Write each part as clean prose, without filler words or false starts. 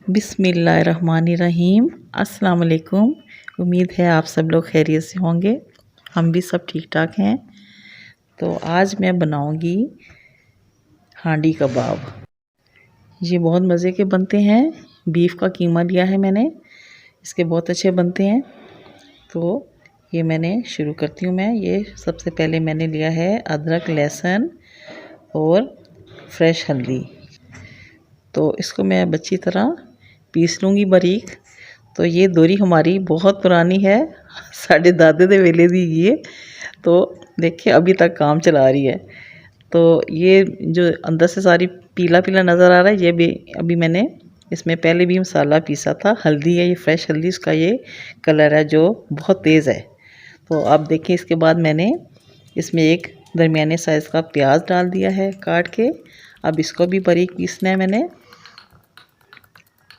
बिस्मिल्लाहिर्रहमानिर्रहीम। अस्सलाम वालेकुम। उम्मीद है आप सब लोग खैरियत से होंगे। हम भी सब ठीक ठाक हैं। तो आज मैं बनाऊंगी हांडी कबाब। ये बहुत मज़े के बनते हैं। बीफ का कीमा लिया है मैंने, इसके बहुत अच्छे बनते हैं। तो ये मैंने शुरू करती हूँ मैं। ये सबसे पहले मैंने लिया है अदरक, लहसुन और फ्रेश हल्दी। तो इसको मैं अब अच्छी तरह पीस लूँगी बारीक। तो ये दोरी हमारी बहुत पुरानी है, साढ़े दादे दे वेले दी ये। तो देखिए अभी तक काम चला रही है। तो ये जो अंदर से सारी पीला पीला नज़र आ रहा है, ये भी अभी मैंने इसमें पहले भी मसाला पीसा था। हल्दी है, ये फ्रेश हल्दी, इसका ये कलर है जो बहुत तेज़ है। तो आप देखिए इसके बाद मैंने इसमें एक दरमियाने साइज़ का प्याज डाल दिया है काट के। अब इसको भी बारीक पीसना है मैंने।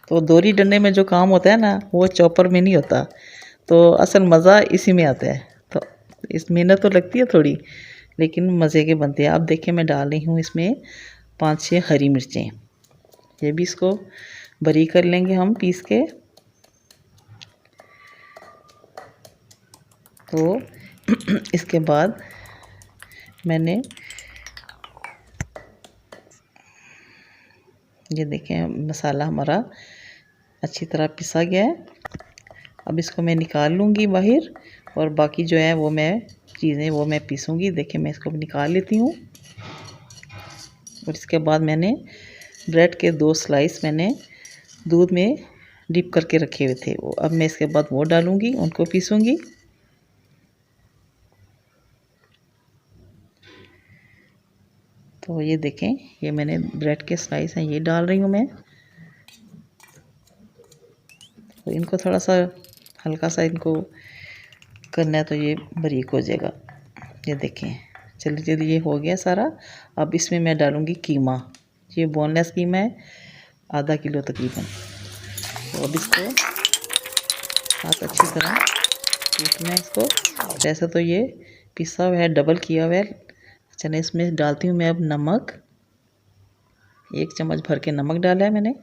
तो दोरी डंडे में जो काम होता है ना, वो चॉपर में नहीं होता। तो असल मज़ा इसी में आता है। तो इस मेहनत तो लगती है थोड़ी, लेकिन मज़े के बनते हैं। अब देखिए मैं डाल रही हूँ इसमें 5-6 हरी मिर्चें। ये भी इसको बारीक कर लेंगे हम पीस के। तो इसके बाद मैंने ये देखें मसाला हमारा अच्छी तरह पिसा गया है। अब इसको मैं निकाल लूँगी बाहर, और बाकी जो है वो मैं चीज़ें वो मैं पीसूँगी। देखिए मैं इसको निकाल लेती हूँ। और इसके बाद मैंने ब्रेड के 2 स्लाइस मैंने दूध में डिप करके रखे हुए थे, वो अब मैं इसके बाद वो डालूँगी, उनको पीसूँगी। तो ये देखें, ये मैंने ब्रेड के स्लाइस हैं, ये डाल रही हूँ मैं। तो इनको थोड़ा सा हल्का सा इनको करना है, तो ये बारीक हो जाएगा। ये देखें, चलिए चलिए ये हो गया सारा। अब इसमें मैं डालूँगी कीमा। ये बोनलेस कीमा है, आधा किलो तकरीबन। तो अब इसको साथ अच्छी तरह पीसना है इसको। वैसे तो ये पिसा हुआ है, डबल किया हुआ है। चलिए इसमें डालती हूँ मैं अब नमक। 1 चम्मच भर के नमक डाला है मैंने।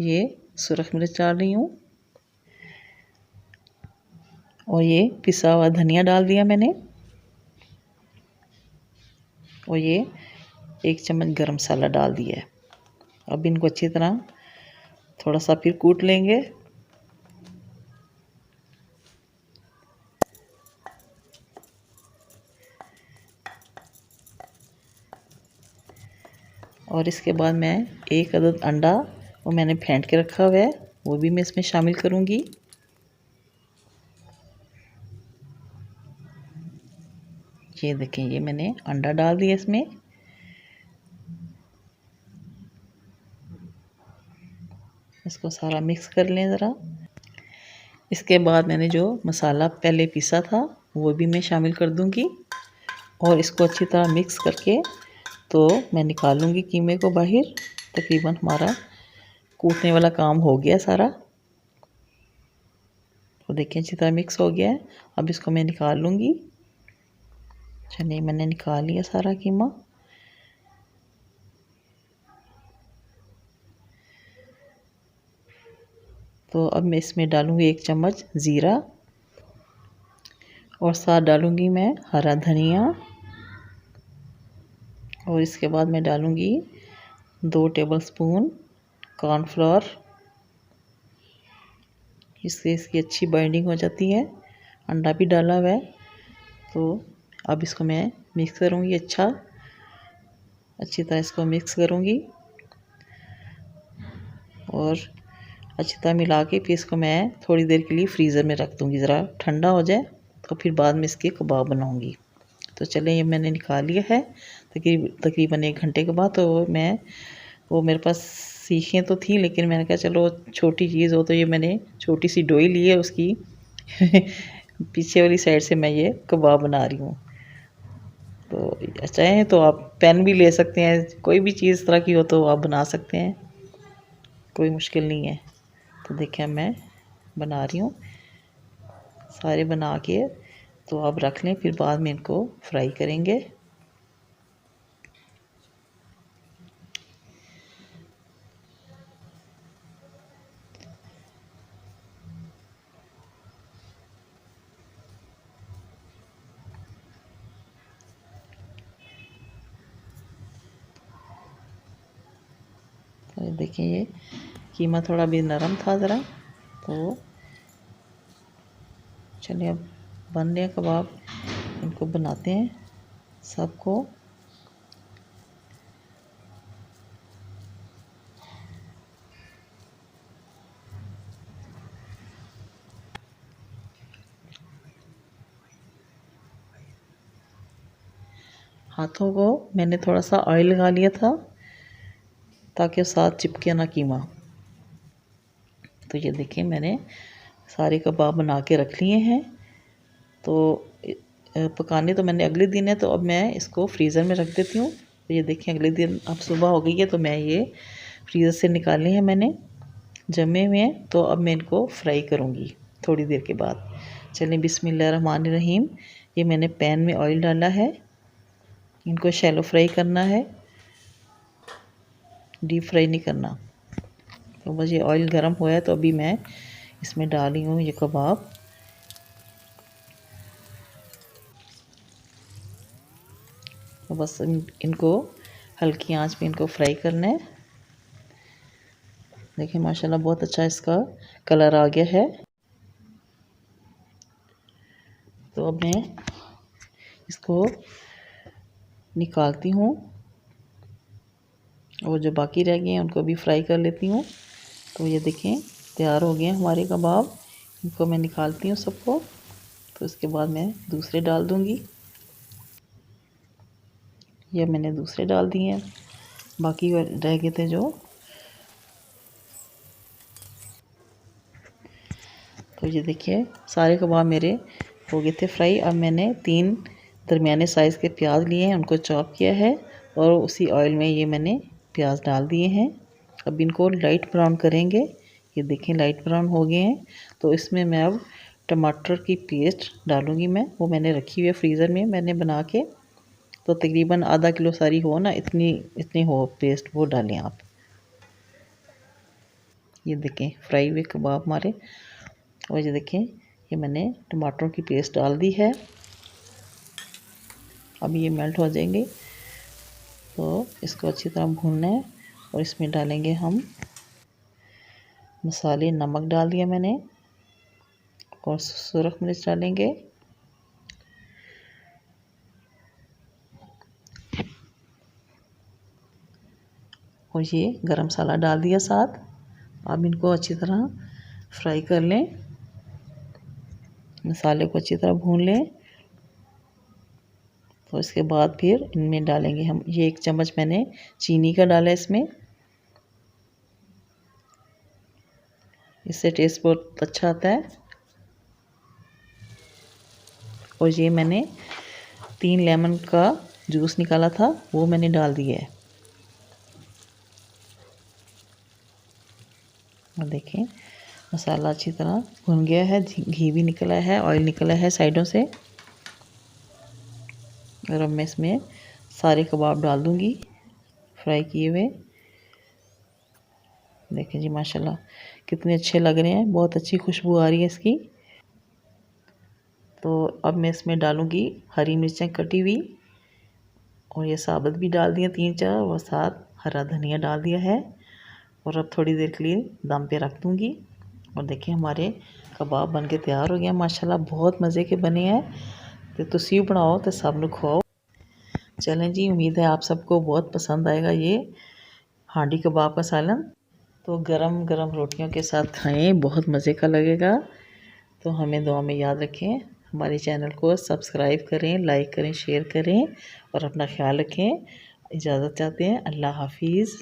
ये सुरख मिर्च डाल रही हूँ, और ये पिसा हुआ धनिया डाल दिया मैंने। और ये 1 चम्मच गरम मसाला डाल दिया है। अब इनको अच्छी तरह थोड़ा सा फिर कूट लेंगे। और इसके बाद मैं 1 अदद अंडा वो मैंने फेंट के रखा हुआ है, वो भी मैं इसमें शामिल करूँगी। ये देखें, ये मैंने अंडा डाल दिया इसमें। इसको सारा मिक्स कर लें ज़रा। इसके बाद मैंने जो मसाला पहले पीसा था वो भी मैं शामिल कर दूँगी, और इसको अच्छी तरह मिक्स करके तो मैं निकालूँगी कीमे को बाहर। तकरीबन हमारा कूटने वाला काम हो गया सारा। तो देखिए अच्छी तरह मिक्स हो गया है। अब इसको मैं निकाल लूँगी। चलिए मैंने निकाल लिया सारा कीमा। तो अब मैं इसमें डालूँगी 1 चम्मच ज़ीरा, और साथ डालूँगी मैं हरा धनिया। और इसके बाद मैं डालूँगी 2 टेबलस्पून कॉर्नफ्लोर। इससे इसकी अच्छी बाइंडिंग हो जाती है। अंडा भी डाला हुआ है। तो अब इसको मैं मिक्स करूँगी अच्छी तरह इसको मिक्स करूँगी, और अच्छी तरह मिला के फिर इसको मैं थोड़ी देर के लिए फ्रीज़र में रख दूँगी, ज़रा ठंडा हो जाए। तो फिर बाद में इसके कबाब बनाऊँगी। तो चलें, ये मैंने निकाल लिया है तकरीबन 1 घंटे के बाद। तो वो मेरे पास सीखें तो थी, लेकिन मैंने कहा चलो छोटी चीज़ हो। तो ये मैंने छोटी सी डोई ली है, उसकी पीछे वाली साइड से मैं ये कबाब बना रही हूँ। तो चाहें तो आप पेन भी ले सकते हैं, कोई भी चीज़ इस तरह की हो तो आप बना सकते हैं, कोई मुश्किल नहीं है। तो देखिए मैं बना रही हूँ सारे बना के। तो आप रख लें, फिर बाद में इनको फ्राई करेंगे। देखिए ये कीमा थोड़ा भी नरम था ज़रा। तो चलिए अब बन रहे कबाब, इनको बनाते हैं सबको। हाथों को मैंने थोड़ा सा ऑयल लगा लिया था ताकि साथ चिपके ना कीमा। तो ये देखिए मैंने सारे कबाब बना के रख लिए हैं। तो पकाने तो मैंने अगले दिन है, तो अब मैं इसको फ्रीज़र में रख देती हूँ। तो ये देखिए अगले दिन अब सुबह हो गई है, तो मैं ये फ्रीज़र से निकाले हैं मैंने, जमे हुए हैं। तो अब मैं इनको फ्राई करूँगी थोड़ी देर के बाद। चलिए बिस्मिल्लाहिर्रहमानिर्रहीम। ये मैंने पैन में ऑयल डाला है, इनको शैलो फ्राई करना है, डीप फ्राई नहीं करना। तो बस ये ऑयल गर्म हुआ है, तो अभी मैं इसमें डाली हूँ ये कबाब। तो बस इनको हल्की आंच पे इनको फ्राई करना है। देखिए माशाल्लाह बहुत अच्छा इसका कलर आ गया है। तो अब मैं इसको निकालती हूँ और जो बाकी रह गए हैं उनको भी फ्राई कर लेती हूँ। तो ये देखें तैयार हो गए हैं हमारे कबाब। इनको मैं निकालती हूँ सबको। तो इसके बाद मैं दूसरे डाल दूँगी। ये मैंने दूसरे डाल दिए हैं, बाकी रह गए थे जो। तो ये देखिए सारे कबाब मेरे हो गए थे फ्राई। अब मैंने 3 दरमियाने साइज़ के प्याज लिए हैं, उनको चॉप किया है और उसी ऑयल में ये मैंने प्याज डाल दिए हैं। अब इनको लाइट ब्राउन करेंगे। ये देखें लाइट ब्राउन हो गए हैं। तो इसमें मैं अब टमाटर की पेस्ट डालूँगी मैं, वो मैंने रखी हुई है फ्रीज़र में मैंने बना के। तो तकरीबन आधा किलो सारी हो ना, इतनी हो पेस्ट, वो डालें आप। ये देखें फ्राई हुए कबाब हमारे। और ये देखें ये मैंने टमाटरों की पेस्ट डाल दी है। अब ये मेल्ट हो जाएंगे, तो इसको अच्छी तरह भूनना है। और इसमें डालेंगे हम मसाले। नमक डाल दिया मैंने और सुरख मिर्च डालेंगे। और ये गरम मसाला डाल दिया साथ। अब इनको अच्छी तरह फ्राई कर लें, मसाले को अच्छी तरह भून लें। तो इसके बाद फिर इनमें डालेंगे हम, ये 1 चम्मच मैंने चीनी का डाला है इसमें। इससे टेस्ट बहुत अच्छा आता है। और ये मैंने 3 लेमन का जूस निकाला था, वो मैंने डाल दिया है। और देखें मसाला अच्छी तरह भुन गया है, घी भी निकला है, ऑयल निकला है साइडों से। और अब मैं इसमें सारे कबाब डाल दूंगी फ्राई किए हुए। देखें जी माशाल्लाह कितने अच्छे लग रहे हैं, बहुत अच्छी खुशबू आ रही है इसकी। तो अब मैं इसमें डालूंगी हरी मिर्चें कटी हुई, और ये साबुत भी डाल दिए 3-4, और साथ हरा धनिया डाल दिया है। और अब थोड़ी देर के लिए दम पे रख दूंगी। और देखिए हमारे कबाब बन के तैयार हो गए हैं माशाल्लाह, बहुत मज़े के बने हैं। तो तुसी बनाओ तो सब लोग खाओ। चलें जी, उम्मीद है आप सबको बहुत पसंद आएगा ये हांडी कबाब का सालन। तो गरम गरम रोटियों के साथ खाएं, बहुत मज़े का लगेगा। तो हमें दुआ में याद रखें, हमारे चैनल को सब्सक्राइब करें, लाइक करें, शेयर करें और अपना ख्याल रखें। इजाज़त चाहते हैं। अल्लाह हाफिज़।